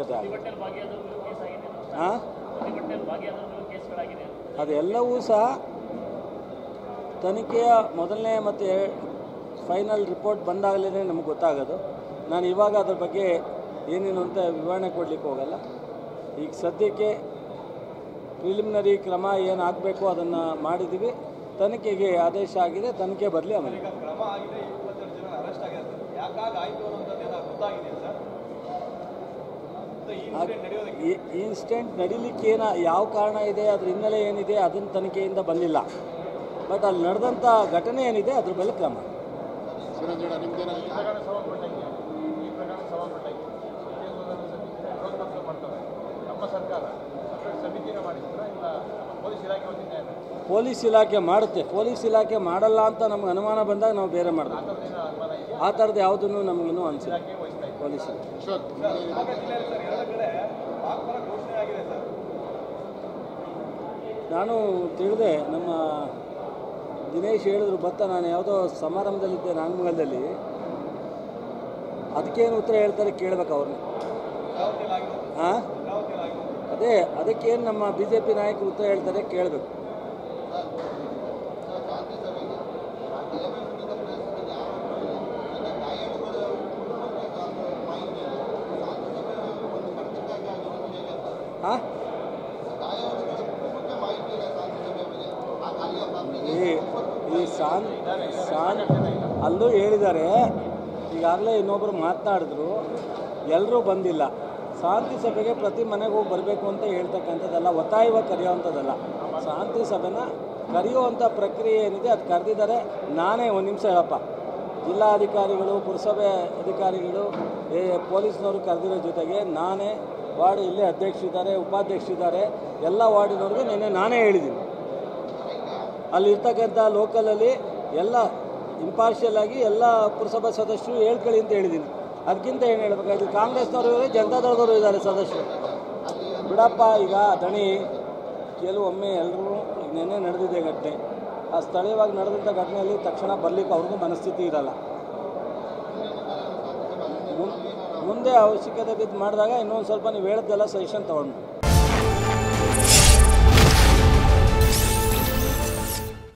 ಅವಶ್ಯಕತೆ ಆಗಿದೆ. ಹಾಂ, ಅದೆಲ್ಲವೂ ಸಹ ತನಿಖೆಯ ಮೊದಲನೇ ಮತ್ತು ಫೈನಲ್ ರಿಪೋರ್ಟ್ ಬಂದಾಗಲೇ ನಮಗೆ ಗೊತ್ತಾಗೋದು. ನಾನು ಇವಾಗ ಅದ್ರ ಬಗ್ಗೆ ಏನೇನು ಅಂತ ವಿವರಣೆ ಕೊಡಲಿಕ್ಕೆ ಹೋಗಲ್ಲ. ಈಗ ಸದ್ಯಕ್ಕೆ ಪ್ರಿಲಿಮಿನರಿ ಕ್ರಮ ಏನಾಗಬೇಕು ಅದನ್ನು ಮಾಡಿದ್ದೀವಿ. ತನಿಖೆಗೆ ಆದೇಶ ಆಗಿದೆ, ತನಿಖೆ ಬರಲಿ. ಆಮೇಲೆ ಇನ್ಸಿಡೆಂಟ್ ನಡೀಲಿಕ್ಕೆ ಯಾವ ಕಾರಣ ಇದೆ, ಅದ್ರ ಹಿನ್ನೆಲೆ ಏನಿದೆ ಅದನ್ನು ತನಿಖೆಯಿಂದ ಬಂದಿಲ್ಲ. ಬಟ್ ಅಲ್ಲಿ ನಡೆದಂಥ ಘಟನೆ ಏನಿದೆ ಅದ್ರ ಮೇಲೆ ಕ್ರಮ. ಪೊಲೀಸ್ ಇಲಾಖೆ ಮಾಡುತ್ತೆ. ಪೊಲೀಸ್ ಇಲಾಖೆ ಮಾಡಲ್ಲ ಅಂತ ನಮ್ಗೆ ಅನುಮಾನ ಬಂದಾಗ ನಾವು ಬೇರೆ ಮಾಡ್ತೀವಿ. ಆ ಥರದ್ದು ಯಾವುದನ್ನು ನಮಗಿನ್ನೂ ಅನಿಸಿಲ್ಲ. ಪೊಲೀಸ್ ನಾನು ತಿಳಿದೆ, ನಮ್ಮ ದಿನೇಶ್ ಹೇಳಿದ್ರು ಭತ್ತ, ನಾನು ಯಾವುದೋ ಸಮಾರಂಭದಲ್ಲಿದ್ದೆ ನಾಗಮಂಗಲದಲ್ಲಿ. ಅದಕ್ಕೇನು ಉತ್ತರ ಹೇಳ್ತಾರೆ ಕೇಳಬೇಕು ಅವ್ರನ್ನ. ಹಾಂ, ಅದಕ್ಕೇನು ನಮ್ಮ BJP ನಾಯಕರು ಉತ್ತರ ಹೇಳ್ತಾರೆ ಕೇಳಬೇಕು. ಹಾಂ, ಈ ಅಲ್ಲೂ ಹೇಳಿದ್ದಾರೆ. ಈಗಾಗಲೇ ಇನ್ನೊಬ್ಬರು ಮಾತನಾಡಿದ್ರು, ಎಲ್ಲರೂ ಬಂದಿಲ್ಲ. ಶಾಂತಿ ಸಭೆಗೆ ಪ್ರತಿ ಮನೆಗೆ ಹೋಗಿ ಬರಬೇಕು ಅಂತ ಹೇಳ್ತಕ್ಕಂಥದ್ದಲ್ಲ, ಒತ್ತಾಯವಾಗಿ ಕರೆಯುವಂಥದ್ದಲ್ಲ. ಶಾಂತಿ ಸಭೆನ ಕರೆಯುವಂಥ ಪ್ರಕ್ರಿಯೆ ಏನಿದೆ ಅದು ಕರೆದಿದ್ದಾರೆ. ನಾನೇ ಒಂದು ನಿಮಿಷ ಹೇಳಪ್ಪ, ಜಿಲ್ಲಾಧಿಕಾರಿಗಳು, ಪುರಸಭೆ ಅಧಿಕಾರಿಗಳು, ಪೊಲೀಸ್ನವರು ಕರೆದಿರೋ ಜೊತೆಗೆ ನಾನೇ ವಾರ್ಡ್ ಇಲ್ಲೇ ಅಧ್ಯಕ್ಷರಿದ್ದಾರೆ, ಉಪಾಧ್ಯಕ್ಷರಿದ್ದಾರೆ, ಎಲ್ಲ ವಾರ್ಡಿನವ್ರಿಗೆ ನಾನೇ ಹೇಳಿದ್ದೀನಿ. ಅಲ್ಲಿರ್ತಕ್ಕಂಥ ಲೋಕಲಲ್ಲಿ ಎಲ್ಲ ಇಂಪಾರ್ಷಿಯಲ್ ಆಗಿ ಎಲ್ಲ ಪುರಸಭಾ ಸದಸ್ಯರು ಹೇಳ್ಕೊಳ್ಳಿ ಅಂತ ಹೇಳಿದ್ದೀನಿ. ಅದಕ್ಕಿಂತ ಏನು ಹೇಳಬೇಕಾಯ್ತು, ಕಾಂಗ್ರೆಸ್ನವರು ಇದ್ದಾರೆ, ಜನತಾದಳದವರು ಇದ್ದಾರೆ ಸದಸ್ಯರು. ಬಿಡಪ್ಪ, ಈಗ ದಣಿ ಕೆಲವೊಮ್ಮೆ ಎಲ್ಲರೂ ನೆನ್ನೆ ನಡೆದಿದೆ ಘಟನೆ. ಆ ಸ್ಥಳೀಯವಾಗಿ ನಡೆದಂಥ ಘಟನೆಯಲ್ಲಿ ತಕ್ಷಣ ಬರಲಿಕ್ಕೆ ಅವ್ರಿಗೂ ಮನಸ್ಥಿತಿ ಇರಲ್ಲ. ಮುಂದೆ ಅವಶ್ಯಕತೆ ಬಿದ್ದು ಮಾಡಿದಾಗ ಇನ್ನೊಂದು ಸ್ವಲ್ಪ ನೀವು ಹೇಳಿದ್ದೆಲ್ಲ ಸಜೆಷನ್ ತೊಗೊಂಡು